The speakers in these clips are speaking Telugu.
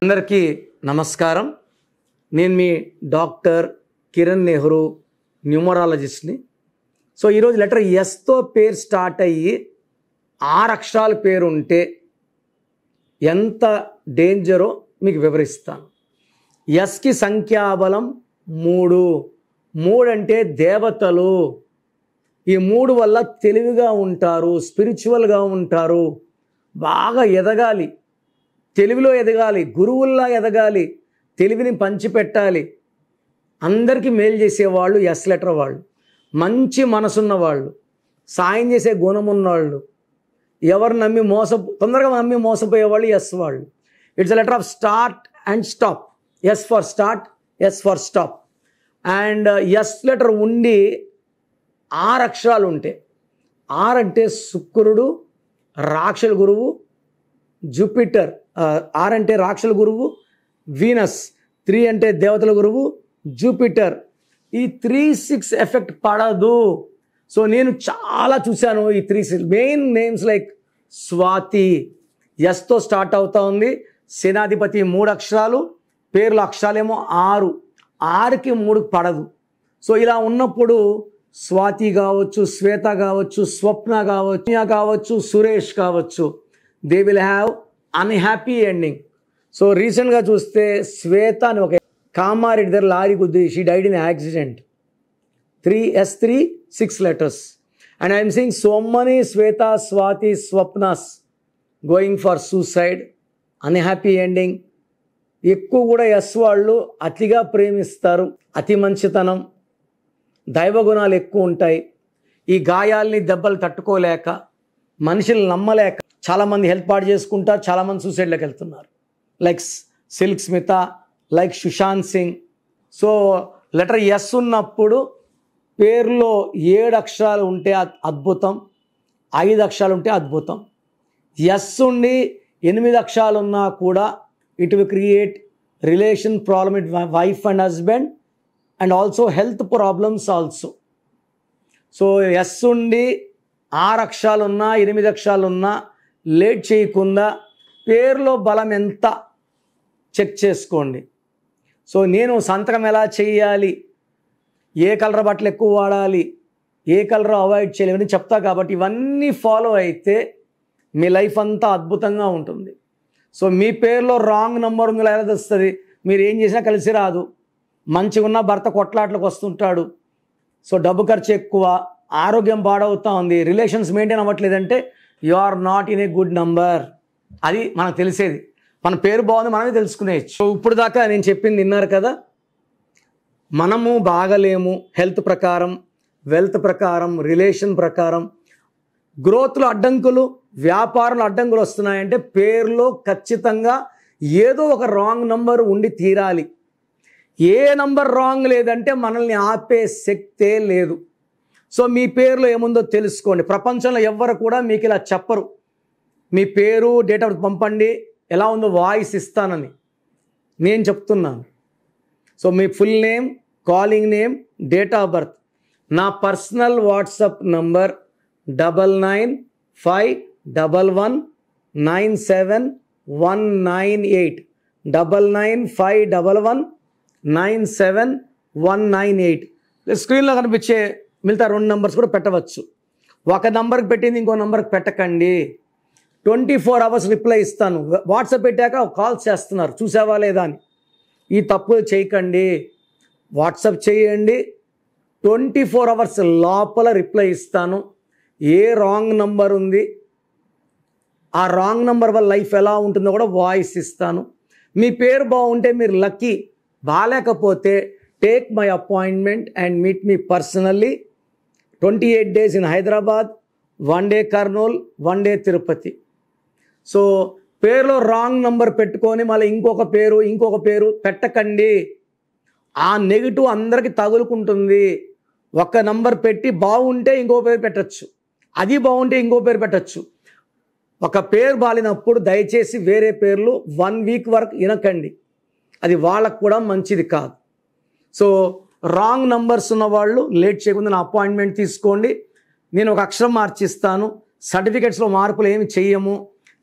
అందరికీ నమస్కారం. నేను మీ డాక్టర్ కిరణ్ నెహ్రూ, న్యూమరాలజిస్ట్ని. సో ఈరోజు లెటర్ ఎస్తో పేరు స్టార్ట్ అయ్యి 6 అక్షరాల పేరు ఉంటే ఎంత డేంజరో మీకు వివరిస్తాను. ఎస్కి సంఖ్యాబలం 3. 3 అంటే దేవతలు. ఈ 3 వల్ల తెలివిగా ఉంటారు, స్పిరిచువల్గా ఉంటారు, బాగా ఎదగాలి, తెలివిలో ఎదగాలి, గురువుల్లా ఎదగాలి, తెలివిని పంచిపెట్టాలి, అందరికీ మేలు చేసేవాళ్ళు ఎస్ లెటర్ వాళ్ళు, మంచి మనసున్న వాళ్ళు, సాయం చేసే గుణం ఉన్నవాళ్ళు, ఎవరు తొందరగా నమ్మి మోసపోయేవాళ్ళు ఎస్ వాళ్ళు. It's a letter of start and stop. S for start, S for stop. And S letter ఉండి 6 అక్షరాలు ఉంటే, 6 అంటే శుక్రుడు, రాక్షల గురువు, జూపిటర్. 6 అంటే రాక్షల గురువు, వీనస్. 3 అంటే దేవతల గురువు, జూపిటర్. ఈ 3-6 ఎఫెక్ట్ పడదు. సో నేను చాలా చూశాను ఈ 3-6 మెయిన్ నేమ్స్. లైక్ స్వాతి ఎస్తో స్టార్ట్ అవుతా ఉంది. సేనాధిపతి 3 అక్షరాలు, పేర్ల అక్షరాలేమో 6. 6కి 3 పడదు. సో ఇలా ఉన్నప్పుడు స్వాతి కావచ్చు, శ్వేత కావచ్చు, స్వప్న కావచ్చు, సురేష్ కావచ్చు, they will have unhappy ending. So రీసెంట్గా చూస్తే శ్వేత అని ఒక కామారెడ్డి దగ్గర లారీ గుద్ది, she died in accident. 3 6 letters. And I am seeing so many Sweta, Swati, Swapnas going for suicide, unhappy ending. ఎక్కువ కూడా ఎస్ వాళ్ళు అతిగా ప్రేమిస్తారు, అతి మంచితనం, దైవగుణాలు ఎక్కువ ఉంటాయి. ఈ గాయాల్ని దెబ్బలు తట్టుకోలేక, మనుషులు నమ్మలేక చాలామంది హెల్త్ పాడు చేసుకుంటారు, చాలామంది సూసైడ్లోకి వెళ్తున్నారు. Like Silk Smitha, like Sushant Singh. So letter S ఉన్నప్పుడు పేరులో 7 అక్షరాలు ఉంటే అద్భుతం, 5 అక్షరాలు ఉంటే అద్భుతం. ఎస్ ఉండి 8 అక్షరాలు ఉన్నా కూడా it will create relation problem with wife and husband and also health problems also. So S ఉండి 6 అక్షరాలు ఉన్నా, 8 అక్షరాలు ఉన్నా లేట్ చేయకుండా పేరులో బలం ఎంత చెక్ చేసుకోండి. సో నేను సంతకం ఎలా చేయాలి, ఏ కలర్ బట్టలు ఎక్కువ వాడాలి, ఏ కలర్ అవాయిడ్ చేయాలి అని చెప్తా. కాబట్టి ఇవన్నీ ఫాలో అయితే మీ లైఫ్ అంతా అద్భుతంగా ఉంటుంది. సో మీ పేరులో రాంగ్ నెంబర్ ఉంది ఎలా వస్తుంది, మీరు ఏం చేసినా కలిసి రాదు. మంచిగా ఉన్న భర్త కొట్లాట్లకు వస్తుంటాడు, సో డబ్బు ఖర్చు ఎక్కువ, ఆరోగ్యం పాడవుతూ ఉంది, రిలేషన్స్ మెయింటైన్ అవ్వట్లేదంటే you are not in a good number. అది మనకు తెలిసేది. మన పేరు బాగుంది మనమే తెలుసుకునేయచ్చు. సో ఇప్పుడు దాకా నేను చెప్పింది విన్నారు కదా. మనము బాగలేము హెల్త్ ప్రకారం, వెల్త్ ప్రకారం, రిలేషన్ ప్రకారం. గ్రోత్లో అడ్డంకులు, వ్యాపారంలో అడ్డంకులు వస్తున్నాయంటే పేరులో ఖచ్చితంగా ఏదో ఒక రాంగ్ నంబర్ ఉండి తీరాలి. ఏ నంబర్ రాంగ్ లేదంటే మనల్ని ఆపే శక్తే లేదు. సో మీ పేరులో ఏముందో తెలుసుకోండి. ప్రపంచంలో ఎవ్వరు కూడా మీకు ఇలా చెప్పరు. మీ పేరు, డేట్ ఆఫ్ బర్త్ పంపండి, ఎలా ఉందో వాయిస్ ఇస్తానని. నేను చెప్తున్నాను. So me full name, calling name, date of birth. నా పర్సనల్ వాట్సాప్ నంబర్ 9951197198 9951197198. స్క్రీన్లో కనిపించే మిగతా 2 నంబర్స్ కూడా పెట్టవచ్చు. ఒక నంబర్కి పెట్టింది ఇంకో నంబర్కి పెట్టకండి. 24 hours రిప్లై ఇస్తాను. వాట్సాప్ పెట్టాక కాల్స్ చేస్తున్నారు, చూసావా లేదా అని. ఈ తప్పు చేయకండి. వాట్సాప్ చేయండి, 24 hours లోపల రిప్లై ఇస్తాను. ఏ రాంగ్ నంబర్ ఉంది, ఆ రాంగ్ నంబర్ వల్ల లైఫ్ ఎలా ఉంటుందో కూడా వాయిస్ ఇస్తాను. మీ పేరు బాగుంటే మీరు లక్కీ, బాగాలేకపోతే take my appointment and meet me personally. 28 days in Hyderabad, 1 day Kurnool, 1 day Tirupati. So పేరులో రాంగ్ నంబర్ పెట్టుకొని మళ్ళీ ఇంకొక పేరు పెట్టకండి. ఆ నెగిటివ్ అందరికీ తగులుకుంటుంది. ఒక నంబర్ పెట్టి బాగుంటే ఇంకో పేరు పెట్టచ్చు, అది బాగుంటే ఇంకో పేరు పెట్టచ్చు. ఒక పేరు బాలినప్పుడు దయచేసి వేరే పేర్లు 1 week వరకు వినకండి, అది వాళ్ళకు కూడా మంచిది కాదు. సో రాంగ్ నంబర్స్ ఉన్న వాళ్ళు లేట్ చేయకుండా నా అపాయింట్మెంట్ తీసుకోండి. నేను ఒక అక్షరం మార్చిస్తాను. సర్టిఫికెట్స్లో మార్పులు ఏమి చెయ్యము.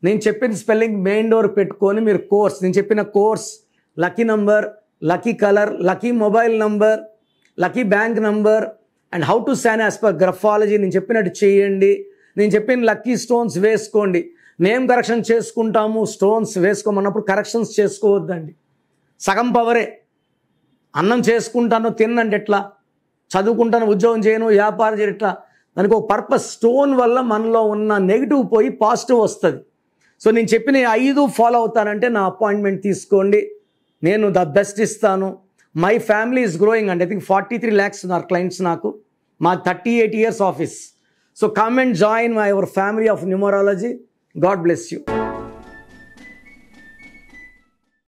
నేను చెప్పిన స్పెల్లింగ్ మెయిన్ డోర్ పెట్టుకొని మీరు కోర్స్, నేను చెప్పిన course, lucky number, lucky colour, lucky mobile number, lucky bank number and how to sign as per graphology నేను చెప్పినట్టు చేయండి. నేను చెప్పిన లక్కీ స్టోన్స్ వేసుకోండి. నేమ్ కరెక్షన్ చేసుకుంటాము, స్టోన్స్ వేసుకోమన్నప్పుడు కరెక్షన్స్ చేసుకోవద్దండి. సగం పవరే. అన్నం చేసుకుంటాను తిన్నంటే ఎట్లా, చదువుకుంటాను ఉద్యోగం చేయను వ్యాపారం చేయను ఎట్లా, దానికి ఒక పర్పస్. స్టోన్ వల్ల మనలో ఉన్న నెగిటివ్ పోయి పాజిటివ్ వస్తుంది. సో నేను చెప్పిన 5 ఫాలో అవుతానంటే నా అపాయింట్మెంట్ తీసుకోండి, నేను ద బెస్ట్ ఇస్తాను. మై ఫ్యామిలీ ఈజ్ గ్రోయింగ్ అండి. ఐ థింక్ 43 lakhs ఉన్నారు క్లయింట్స్ నాకు. మా 38 years office. So come and join my our family of numerology. God bless you.